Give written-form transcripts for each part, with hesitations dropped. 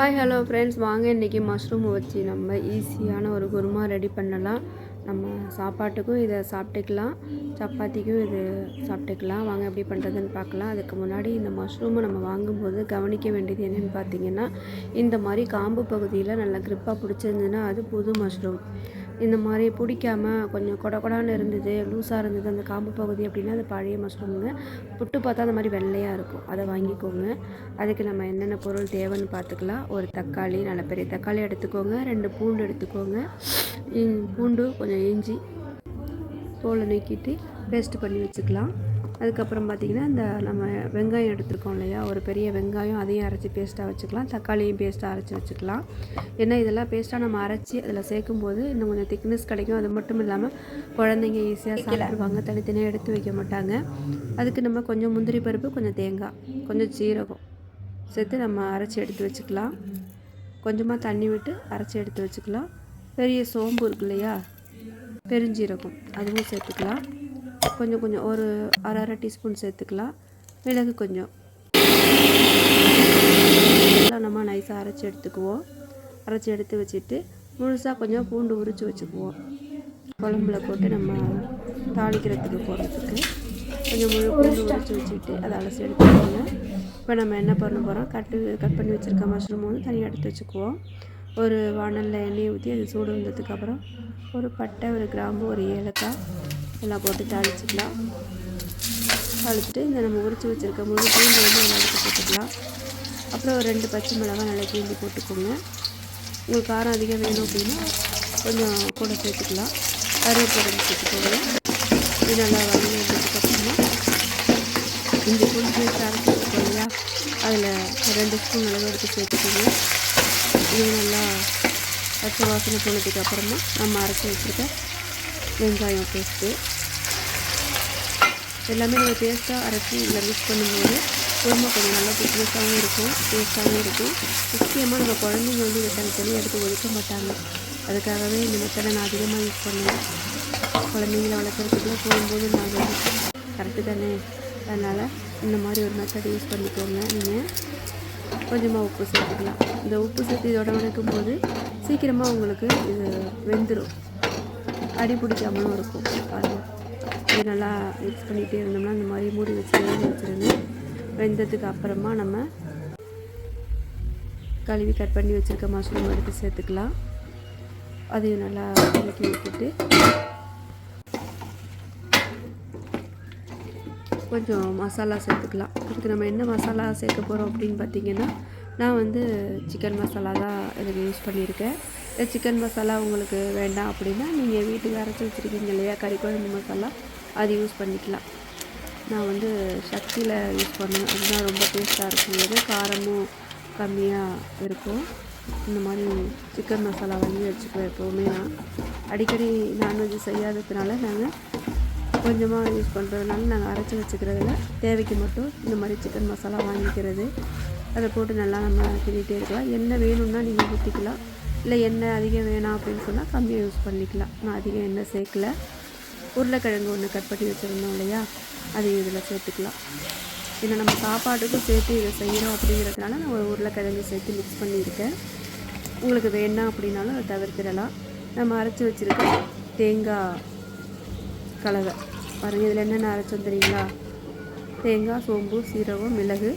Hi hello friends, வாங்க இன்றைக்கி mushroom வச்சு நம்ம ஈஸியான ஒரு குருமா ரெடி பண்ணலாம். நம்ம சாப்பாட்டுக்கும் இதை சாப்பிட்டுக்கலாம், சப்பாத்திக்கும் இது சாப்பிட்டுக்கலாம். வாங்க எப்படி பண்ணுறதுன்னு பார்க்கலாம். அதுக்கு முன்னாடி இந்த மஷ்ரூமை நம்ம வாங்கும்போது கவனிக்க வேண்டியது என்னென்னு பார்த்தீங்கன்னா, இந்த மாதிரி காம்பு பகுதியில் நல்லா க்ரிப்பாக பிடிச்சிருந்ததுன்னா அது புது மஷ்ரூம். இந்த மாதிரி பிடிக்காமல் கொஞ்சம் கொடான்னு இருந்தது, லூஸாக இருந்தது அந்த காம்பு பகுதி அப்படின்னா அது பழைய மஷ்ரூமுங்க. புட்டு பார்த்தா அந்த மாதிரி வெள்ளையாக இருக்கும், அதை வாங்கிக்கோங்க. அதுக்கு நம்ம என்னென்ன பொருள் தேவைன்னு பார்த்துக்கலாம். ஒரு தக்காளி, நல்ல பெரிய தக்காளி எடுத்துக்கோங்க. 2 பூண்டு எடுத்துக்கோங்க. பூண்டு கொஞ்சம் இஞ்சி தோலை நீக்கிட்டு பேஸ்ட் பண்ணி வச்சுக்கலாம். அதுக்கப்புறம் பார்த்திங்கன்னா இந்த நம்ம வெங்காயம் எடுத்துருக்கோம் இல்லையா, ஒரு பெரிய வெங்காயம், அதையும் அரைச்சி பேஸ்ட்டாக வச்சுக்கலாம். தக்காளியும் பேஸ்ட்டாக அரைச்சி வச்சுக்கலாம். ஏன்னா இதெல்லாம் பேஸ்ட்டாக நம்ம அரைச்சி அதில் சேர்க்கும்போது இன்னும் கொஞ்சம் திக்னஸ் கிடைக்கும். அது மட்டும் இல்லாமல் குழந்தைங்க ஈஸியாக சாப்பிடுவாங்க, தனித்தனியாக எடுத்து வைக்க மாட்டாங்க. அதுக்கு நம்ம கொஞ்சம் முந்திரி பருப்பு, கொஞ்சம் தேங்காய், கொஞ்சம் சீரகம் சேர்த்து நம்ம அரைச்சி எடுத்து வச்சுக்கலாம். கொஞ்சமாக தண்ணி விட்டு அரைச்சி எடுத்து வச்சுக்கலாம். பெரிய சோம்பு இருக்கு இல்லையா, பெருஞ்சீரகம், அதுவும் சேர்த்துக்கலாம். கொஞ்சம் ஒரு அரை டீஸ்பூன் சேர்த்துக்கலாம். மிளகு கொஞ்சம் நம்ம நைஸாக அரைச்சி எடுத்துக்குவோம். அரைச்சி எடுத்து வச்சுட்டு முழுசாக கொஞ்சம் பூண்டு உரித்து வச்சுக்குவோம். குழம்புல போட்டு நம்ம தாளிக்கிறதுக்கு போடுறதுக்கு கொஞ்சம் முழு பூண்டு உரித்து வச்சுட்டு அதை அலசி எடுத்துக்கோங்க. இப்போ நம்ம என்ன பண்ண போகிறோம், கட் பண்ணி வச்சுருக்க மஷ்ரூம் வந்து தனியாக எடுத்து வச்சுக்குவோம். ஒரு வானலில் எண்ணெயை ஊற்றி அது சூடு வந்ததுக்கப்புறம் ஒரு பட்டை, ஒரு கிராம்பு, ஒரு ஏலக்காய் எல்லாம் போட்டு தாளிச்சிக்கலாம். தாளிச்சிட்டு இந்த நம்ம உரித்து வச்சுருக்க முழு பூண்டு வந்து எல்லாம் எடுத்து போட்டுக்கலாம். அப்புறம் ஒரு 2 பச்சை மிளகாய் நல்லா கீழி போட்டுக்கோங்க. உங்களுக்கு காரம் அதிகம் வேணும் அப்படின்னா கொஞ்சம் கூட சேர்த்துக்கலாம். கருவேப்பிலை சேர்த்துக்கோங்க. இது நல்லா வதங்கினதுக்கப்புறமா இஞ்சி பூண்டு பேஸ்ட் அரைச்சி வச்சுக்கோங்க இல்லையா, அதில் 2 ஸ்பூன் அளவு எடுத்து சேர்த்துக்கோங்க. இது நல்லா பச்சை வாசனை போனதுக்கு அப்புறமா நம்ம அரைச்சி வச்சுருக்க வெங்காயம் பேஸ்ட்டு எல்லாமே நம்ம பேஸ்ட்டாக அரைச்சி இதில் மிக்ஸ் பண்ணும்போது குருமா கொஞ்சம் நல்லா திக்னஸாகவும் இருக்கும், டேஸ்ட்டாகவும் இருக்கும். முக்கியமாக நம்ம குழந்தைங்க வந்து இதை தனித்தனியாக எடுத்து ஒதுக்க மாட்டாங்க. அதுக்காகவே இந்த மெத்தடை நான் அதிகமாக யூஸ் பண்ணுவேன். குழந்தைங்கள வளர்க்குறதுக்குள்ள போகும்போது நான் கரெக்டு தானே, அதனால் இந்த மாதிரி ஒரு மெத்தட் யூஸ் பண்ணிக்கோங்க. நீங்கள் கொஞ்சமாக உப்பு சேர்த்துக்கலாம். இந்த உப்பு சேர்த்து இதோட வதக்கும் போது சீக்கிரமாக உங்களுக்கு இது வெந்துடும், அடி பிடிக்காமலும் இருக்கும். பாருங்கள், இது நல்லா மிக்ஸ் பண்ணிகிட்டே இருந்தோம்னா இந்த மாதிரி மூடி வச்சுருங்க. வெந்ததுக்கு அப்புறமா நம்ம கழுவி கட் பண்ணி வச்சுருக்க மஷ்ரூம் எடுத்து சேர்த்துக்கலாம். அதையும் நல்லா இறக்கி விட்டுட்டு கொஞ்சம் மசாலா சேர்த்துக்கலாம். இதுக்கு நம்ம என்ன மசாலா சேர்க்க போகிறோம் அப்படின்னு பார்த்திங்கன்னா, நான் வந்து சிக்கன் மசாலா தான் இதுக்கு யூஸ் பண்ணியிருக்கேன். சிக்கன் மசாலா உங்களுக்கு வேண்டாம் அப்படின்னா நீங்கள் வீட்டுக்கு அரைச்சி வச்சுருக்கீங்க இல்லையா கறி குழம்பு மசாலா, அது யூஸ் பண்ணிக்கலாம். நான் வந்து சக்தியில் யூஸ் பண்ணுவேன், அதுதான் ரொம்ப டேஸ்ட்டாக இருக்கும். காரமும் கம்மியாக இருக்கும். இந்த மாதிரி சிக்கன் மசாலா வாங்கி வச்சுக்குவேன் எப்போவுமே. நான் அடிக்கடி நான்வெஜ் செய்யாததுனால நாங்கள் கொஞ்சமாக யூஸ் பண்ணுறதுனால நாங்கள் அரைச்சி வச்சுக்கிறதுல தேவைக்கு மட்டும் இந்த மாதிரி சிக்கன் மசாலா வாங்கிக்கிறது. அதை போட்டு நல்லா நம்ம கிண்டிகிட்டே இருக்கலாம். எண்ணெய் வேணும்னா நீங்கள் ஊற்றிக்கலாம், இல்லை எண்ணெய் அதிகம் வேணாம் அப்படின்னு சொன்னால் கம்மியாக யூஸ் பண்ணிக்கலாம். நான் அதிகம் எண்ணெய் சேர்க்கல. உருளைக்கிழங்கு ஒன்று கட் பண்ணி வச்சுருந்தோம் இல்லையா, அதையும் இதில் சேர்த்துக்கலாம். ஏன்னா நம்ம சாப்பாட்டுக்கும் சேர்த்து இதை செய்கிறோம் அப்படிங்கிறதுனால நான் ஒரு உருளைக்கிழங்கு சேர்த்து மிக்ஸ் பண்ணியிருக்கேன். உங்களுக்கு வேண்டாம் அப்படின்னாலும் அதை தவிர்த்திடலாம். நம்ம அரைச்சி வச்சுருக்க தேங்காய் கலவை பாருங்கள், இதில் என்னென்ன அரைச்சி வந்துடுறீங்களா, தேங்காய், சோம்பு, சீரகம், மிளகு,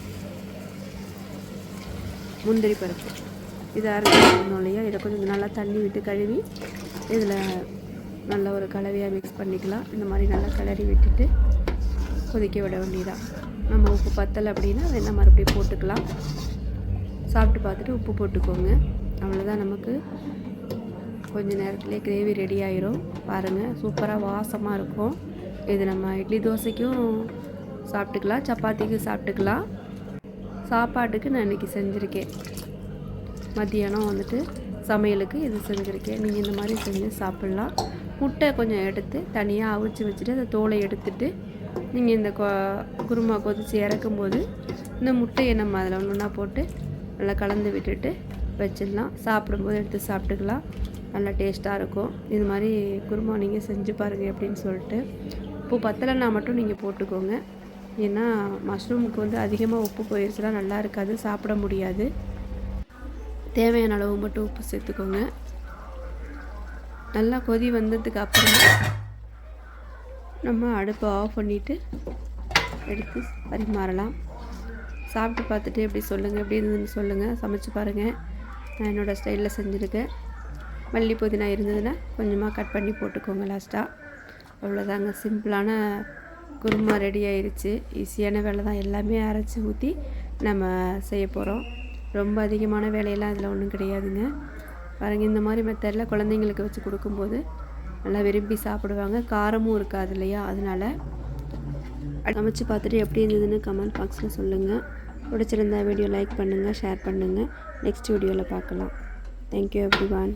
முந்திரி பருப்பு, இதை அரைச்சி வச்சுருந்தோம் இல்லையா, இதை கொஞ்சம் நல்லா தண்ணி விட்டு கழுவி இதில் நல்ல ஒரு கலவையாக மிக்ஸ் பண்ணிக்கலாம். இந்த மாதிரி நல்லா கிளறி விட்டுட்டு கொதிக்க விட வேண்டியதான். நம்ம உப்பு பத்தலை அப்படின்னா வேணால் மறுபடியும் போட்டுக்கலாம். சாப்பிட்டு பார்த்துட்டு உப்பு போட்டுக்கோங்க. அவ்வளோதான், நமக்கு கொஞ்சம் நேரத்துலேயே கிரேவி ரெடி ஆயிரும். பாருங்கள், சூப்பராக வாசமாக இருக்கும். இது நம்ம இட்லி தோசைக்கும் சாப்பிட்டுக்கலாம், சப்பாத்திக்கும் சாப்பிட்டுக்கலாம். சாப்பாட்டுக்கு நான் இன்றைக்கி செஞ்சுருக்கேன். மத்தியானம் வந்துட்டு சமையலுக்கு இது செஞ்சுருக்கேன். நீங்கள் இந்த மாதிரி செஞ்சு சாப்பிட்லாம். முட்டை கொஞ்சம் எடுத்து தனியாக அவிச்சு வச்சுட்டு அந்த தோலை எடுத்துட்டு நீங்கள் இந்த குருமா கொதித்து இறக்கும்போது இந்த முட்டையை நம்ம அதில் ஒன்றா போட்டு நல்லா கலந்து விட்டுட்டு வச்சிடலாம். சாப்பிடும்போது எடுத்து சாப்பிட்டுக்கலாம். நல்லா டேஸ்ட்டாக இருக்கும். இது மாதிரி குருமா நீங்கள் செஞ்சு பாருங்கள் அப்படின்னு சொல்லிட்டு. உப்பு பத்தலைன்னா மட்டும் நீங்கள் போட்டுக்கோங்க. ஏன்னா மஷ்ரூமுக்கு வந்து அதிகமாக உப்பு போயிடுச்சுன்னா நல்லா இருக்காது, சாப்பிட முடியாது. தேவையான அளவு மட்டும் உப்பு சேர்த்துக்கோங்க. நல்லா கொதி வந்ததுக்கு அப்புறமா நம்ம அடுப்பை ஆஃப் பண்ணிவிட்டு எடுத்து பரிமாறலாம். சாப்பிட்டு பார்த்துட்டு எப்படி சொல்லுங்கள், எப்படி இருந்ததுன்னு சொல்லுங்கள். சமைச்சு பாருங்கள். நான் என்னோடய ஸ்டைலில் செஞ்சுருக்கேன். மல்லி புதினா இருந்ததுன்னா கொஞ்சமாக கட் பண்ணி போட்டுக்கோங்க லாஸ்ட்டாக. அவ்வளோதாங்க, சிம்பிளான குருமா ரெடி ஆயிடுச்சு. ஈஸியான வேலை தான். எல்லாமே அரைச்சி ஊற்றி நம்ம செய்ய போகிறோம். ரொம்ப அதிகமான வேலையெல்லாம் இதில் ஒன்றும் கிடையாதுங்க. பாருங்கள், இந்த மாதிரி மெத்தடில் குழந்தைங்களுக்கு வச்சு கொடுக்கும்போது நல்லா விரும்பி சாப்பிடுவாங்க. காரமும் இருக்காது இல்லையா, அதனால் சமைச்சு பார்த்துட்டு எப்படி இருந்ததுன்னு கமெண்ட் பாக்ஸில் சொல்லுங்கள். பிடிச்சிருந்தா வீடியோ லைக் பண்ணுங்கள், ஷேர் பண்ணுங்கள். நெக்ஸ்ட் வீடியோவில் பார்க்கலாம். Thank you everyone.